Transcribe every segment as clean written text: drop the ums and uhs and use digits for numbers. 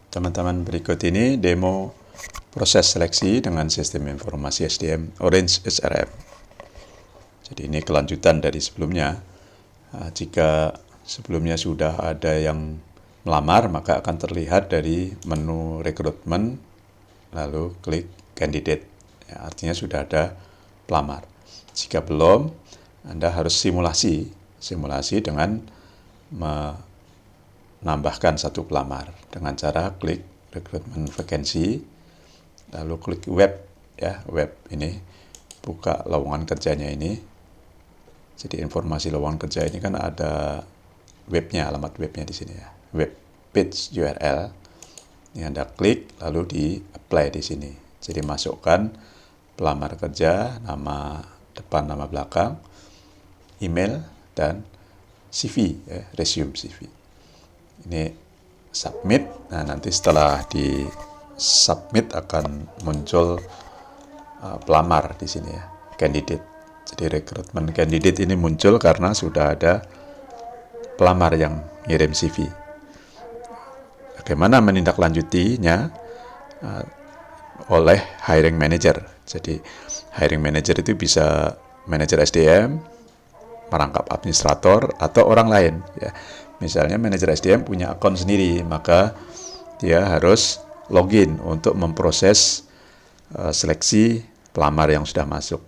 Teman-teman, berikut ini demo proses seleksi dengan sistem informasi SDM Orange SRM. Jadi ini kelanjutan dari sebelumnya. Jika sebelumnya sudah ada yang melamar, maka akan terlihat dari menu rekrutmen, lalu klik candidate. Ya, artinya sudah ada pelamar. Jika belum, Anda harus simulasi dengan menambahkan satu pelamar dengan cara klik rekrutmen vacancy, lalu klik web, ya web ini buka lowongan kerjanya ini. Jadi informasi lowongan kerja ini kan ada webnya, alamat webnya di sini ya, web page URL. Ini Anda klik lalu di apply di sini. Jadi masukkan pelamar kerja, nama depan, nama belakang, email dan CV, ya, resume CV. Ini submit. Nah, nanti setelah di submit akan muncul pelamar di sini ya, candidate. Jadi rekrutmen candidate ini muncul karena sudah ada pelamar yang ngirim CV. Bagaimana menindaklanjutinya? Oleh hiring manager. Jadi hiring manager itu bisa manajer SDM, merangkap administrator, atau orang lain. Ya. Misalnya manajer SDM punya akun sendiri, maka dia harus login untuk memproses seleksi pelamar yang sudah masuk.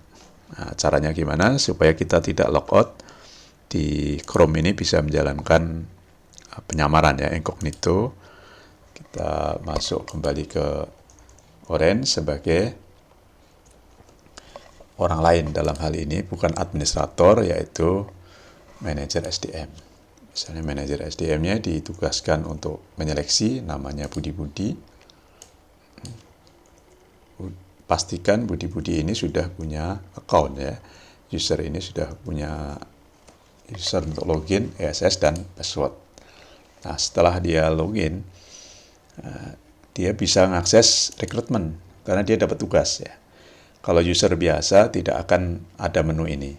Nah, caranya gimana supaya kita tidak logout? Di Chrome ini bisa menjalankan penyamaran ya, incognito. Kita masuk kembali ke Orange sebagai orang lain dalam hal ini, bukan administrator, yaitu manajer SDM. Misalnya manajer SDM-nya ditugaskan untuk menyeleksi, namanya Budi-Budi. Pastikan Budi-Budi ini sudah punya account ya. User ini sudah punya user untuk login, ESS dan password. Nah, setelah dia login, dia bisa mengakses rekrutmen karena dia dapat tugas ya. Kalau user biasa tidak akan ada menu ini.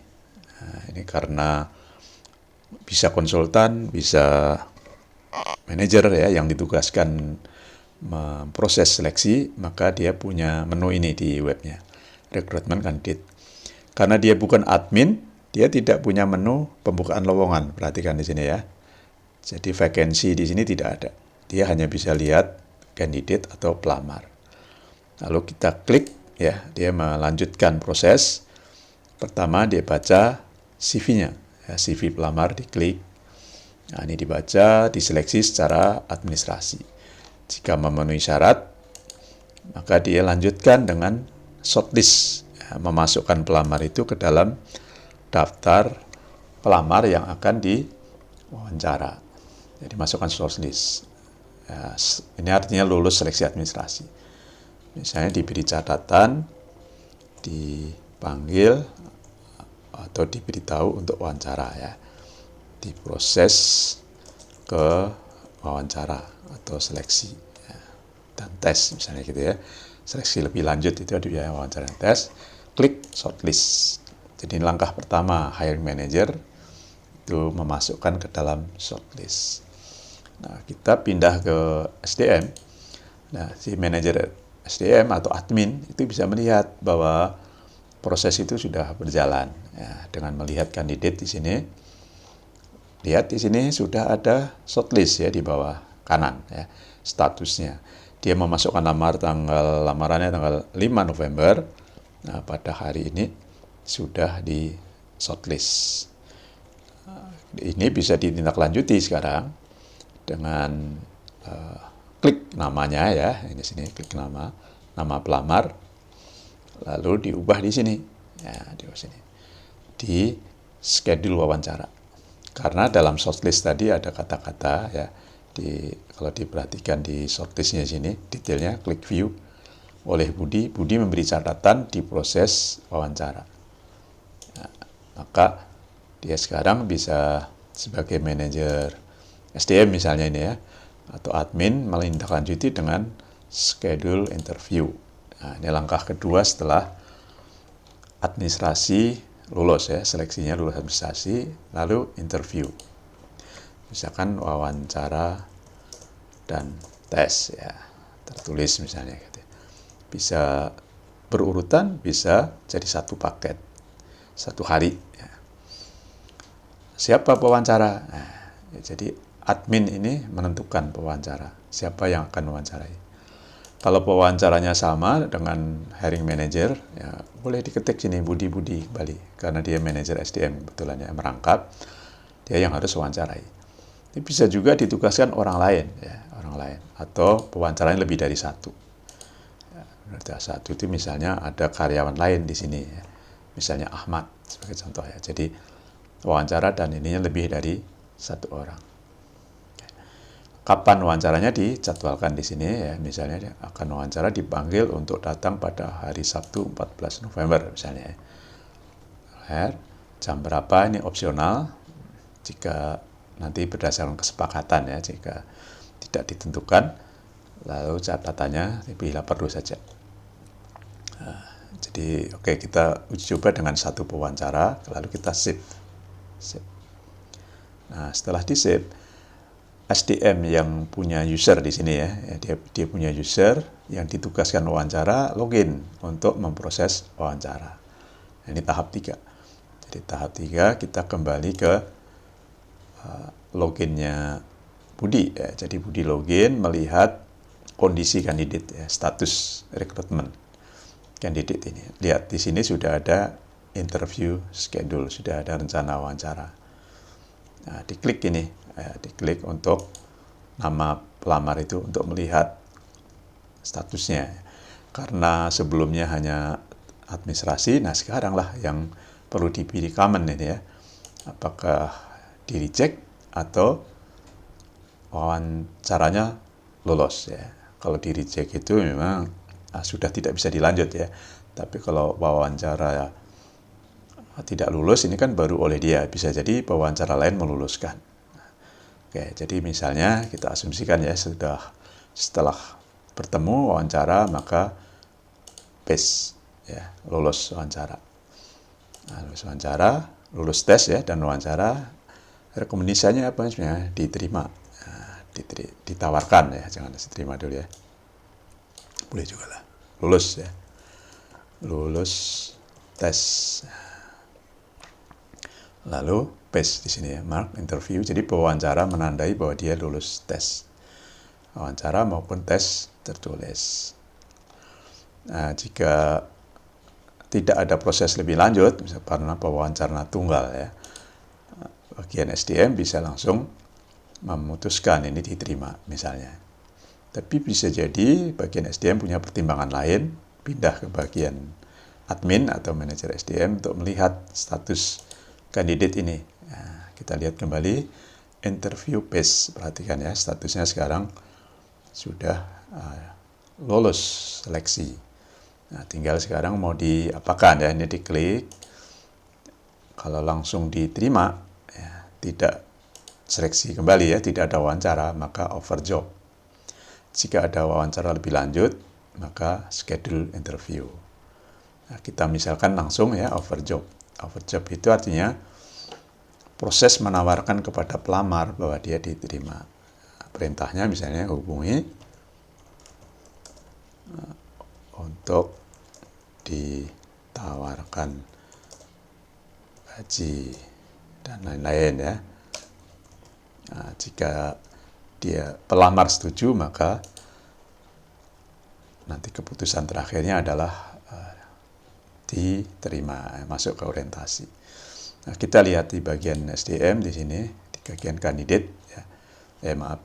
Nah, ini karena bisa konsultan, bisa manajer ya yang ditugaskan memproses seleksi, maka dia punya menu ini di webnya, rekrutmen candidate. Karena dia bukan admin, dia tidak punya menu pembukaan lowongan. Perhatikan di sini ya. Jadi vacancy di sini tidak ada. Dia hanya bisa lihat candidate atau pelamar. Lalu kita klik ya, dia melanjutkan proses. Pertama dia baca CV-nya. Ya, CV pelamar diklik. Nah, ini dibaca, diseleksi secara administrasi. Jika memenuhi syarat, maka dia lanjutkan dengan shortlist, ya, memasukkan pelamar itu ke dalam daftar pelamar yang akan diwawancara. Jadi masukkan shortlist. Ya, ini artinya lulus seleksi administrasi. Misalnya diberi catatan, dipanggil, atau diberitahu untuk wawancara ya. Diproses ke wawancara atau seleksi ya, dan tes misalnya gitu ya. Seleksi lebih lanjut itu ada ya, wawancara dan tes. Klik shortlist. Jadi langkah pertama hiring manager itu memasukkan ke dalam shortlist. Nah, kita pindah ke SDM. Nah, si manajer SDM atau admin itu bisa melihat bahwa proses itu sudah berjalan ya, dengan melihat kandidat di sini. Lihat di sini sudah ada shortlist ya di bawah kanan ya, statusnya. Dia memasukkan lamarannya tanggal 5 November. Nah, pada hari ini sudah di shortlist. Ini bisa ditindaklanjuti sekarang dengan klik namanya ya, ini sini klik nama pelamar, lalu diubah di sini ya, di sini di schedule wawancara. Karena dalam shortlist tadi ada kata-kata ya, kalau diperhatikan di shortlistnya sini detailnya, klik view oleh Budi memberi catatan di proses wawancara. Nah, maka dia sekarang bisa sebagai manajer SDM misalnya ini ya, atau admin menindaklanjuti dengan schedule interview. Nah, ini langkah kedua setelah administrasi lulus ya, seleksinya lulus administrasi, lalu interview. Misalkan wawancara dan tes ya, tertulis misalnya gitu. Bisa berurutan, bisa jadi satu paket, satu hari ya. Siapa pewawancara? Nah, jadi admin ini menentukan pewawancara, siapa yang akan mewawancarai. Kalau pewawancaranya sama dengan hiring manager, ya boleh diketik sini Budi kembali, karena dia manajer SDM kebetulan ya, merangkap, dia yang harus wawancarai. Ini bisa juga ditugaskan orang lain, ya, orang lain, atau pewawancaranya lebih dari satu. Ya, dari satu itu misalnya ada karyawan lain di sini, ya. Misalnya Ahmad sebagai contoh ya. Jadi wawancara dan ininya lebih dari satu orang. Kapan wawancaranya dijadwalkan di sini ya, misalnya dia akan wawancara dipanggil untuk datang pada hari Sabtu 14 November misalnya ya. Jam berapa ini opsional, jika nanti berdasarkan kesepakatan ya, jika tidak ditentukan, lalu catatannya bila perlu saja. Jadi oke, kita uji coba dengan satu pewawancara, lalu kita save. Nah setelah di save, SDM yang punya user di sini ya, dia punya user yang ditugaskan wawancara, login untuk memproses wawancara. Ini tahap 3. Jadi tahap 3 kita kembali ke loginnya Budi ya. Jadi Budi login melihat kondisi kandidat ya, status rekrutmen kandidat ini. Lihat di sini sudah ada interview schedule, sudah ada rencana wawancara. Nah, diklik ini, ya, diklik untuk nama pelamar itu untuk melihat statusnya. Karena sebelumnya hanya administrasi, nah sekarang lah yang perlu dipilih common ini ya. Apakah di reject atau wawancaranya lolos ya. Kalau di reject itu memang sudah tidak bisa dilanjut ya. Tapi kalau wawancara tidak lulus, ini kan baru oleh dia, bisa jadi pewawancara lain meluluskan. Oke, jadi misalnya kita asumsikan ya, setelah bertemu wawancara maka pass ya, lulus wawancara. Nah, lulus wawancara, lulus tes ya, dan wawancara, rekomendasinya apa sebenarnya? Diterima. Nah, ditawarkan ya, jangan diterima dulu ya. Boleh juga lah. Lulus ya. Lulus tes. Lalu paste di sini ya, mark interview. Jadi pewawancara menandai bahwa dia lulus tes wawancara maupun tes tertulis. Nah, jika tidak ada proses lebih lanjut, misalnya karena pewawancara tunggal ya, bagian SDM bisa langsung memutuskan ini diterima misalnya. Tapi bisa jadi bagian SDM punya pertimbangan lain, pindah ke bagian admin atau manajer SDM untuk melihat status kandidat ini. Nah, kita lihat kembali interview pace. Perhatikan ya, statusnya sekarang sudah lolos seleksi. Nah, tinggal sekarang mau diapakan ya, ini diklik. Kalau langsung diterima, ya, tidak seleksi kembali ya, tidak ada wawancara, maka offer job. Jika ada wawancara lebih lanjut, maka schedule interview. Nah, kita misalkan langsung ya offer job. Offer job itu artinya proses menawarkan kepada pelamar bahwa dia diterima. Perintahnya misalnya hubungi untuk ditawarkan gaji dan lain-lain ya. Nah, jika dia pelamar setuju, maka nanti keputusan terakhirnya adalah diterima, masuk ke orientasi. Nah, kita lihat di bagian SDM di sini, di bagian kandidat ya.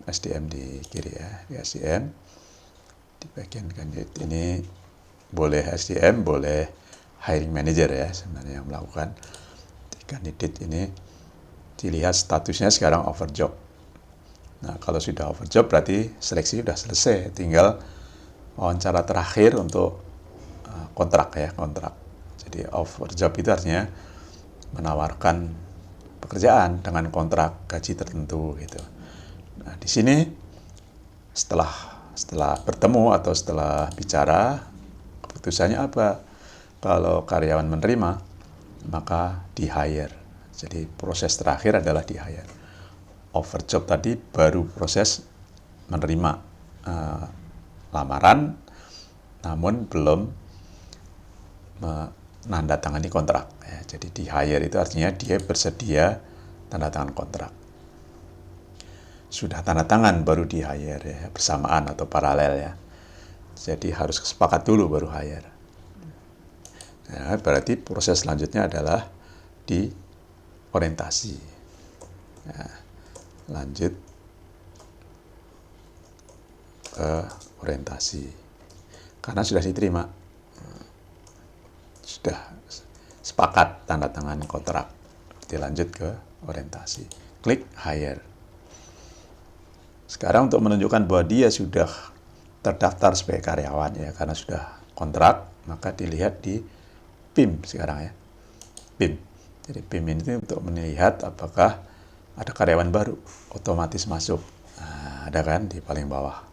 SDM di kiri ya, di SDM. Di bagian kandidat ini boleh SDM, boleh hiring manager ya sebenarnya yang melakukan. Di kandidat ini dilihat statusnya sekarang offer job. Nah, kalau sudah offer job berarti seleksi sudah selesai, tinggal wawancara terakhir untuk kontrak ya, kontrak. Jadi offer job itu artinya menawarkan pekerjaan dengan kontrak gaji tertentu gitu. Nah, di sini setelah bertemu atau setelah bicara, keputusannya apa? Kalau karyawan menerima, maka di-hire. Jadi proses terakhir adalah di-hire. Offer job tadi baru proses menerima lamaran namun belum menandatangani kontrak. Ya, jadi di hire itu artinya dia bersedia tanda tangan kontrak. Sudah tanda tangan baru di hire ya, bersamaan atau paralel ya. Jadi harus sepakat dulu baru hire. Ya, berarti proses selanjutnya adalah di orientasi. Ya, lanjut ke orientasi. Karena sudah diterima, sudah sepakat tanda tangan kontrak, dilanjut ke orientasi. Klik hire. Sekarang untuk menunjukkan bahwa dia sudah terdaftar sebagai karyawan ya, karena sudah kontrak, maka dilihat di PIM sekarang ya. PIM. Jadi PIM ini untuk melihat apakah ada karyawan baru otomatis masuk. Nah, ada kan di paling bawah.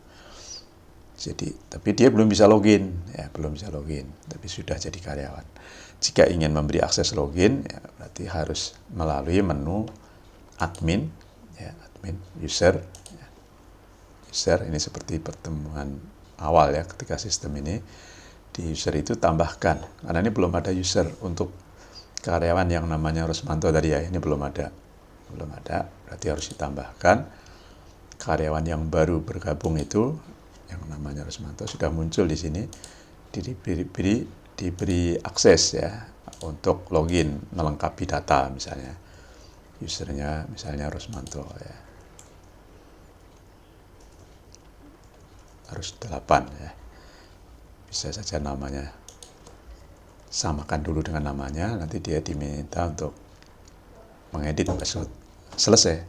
Jadi, tapi dia belum bisa login, ya belum bisa login, tapi sudah jadi karyawan. Jika ingin memberi akses login, ya berarti harus melalui menu admin, ya admin user. Ya. User ini seperti pertemuan awal ya, ketika sistem ini di user itu tambahkan, karena ini belum ada user untuk karyawan yang namanya Rosmanto tadi ya, ini belum ada, berarti harus ditambahkan karyawan yang baru bergabung itu. Yang namanya Rosmanto sudah muncul di sini, diberi akses ya untuk login melengkapi data, misalnya usernya misalnya Rosmanto ya, harus 8 ya, bisa saja namanya samakan dulu dengan namanya, nanti dia diminta untuk mengedit password, selesai.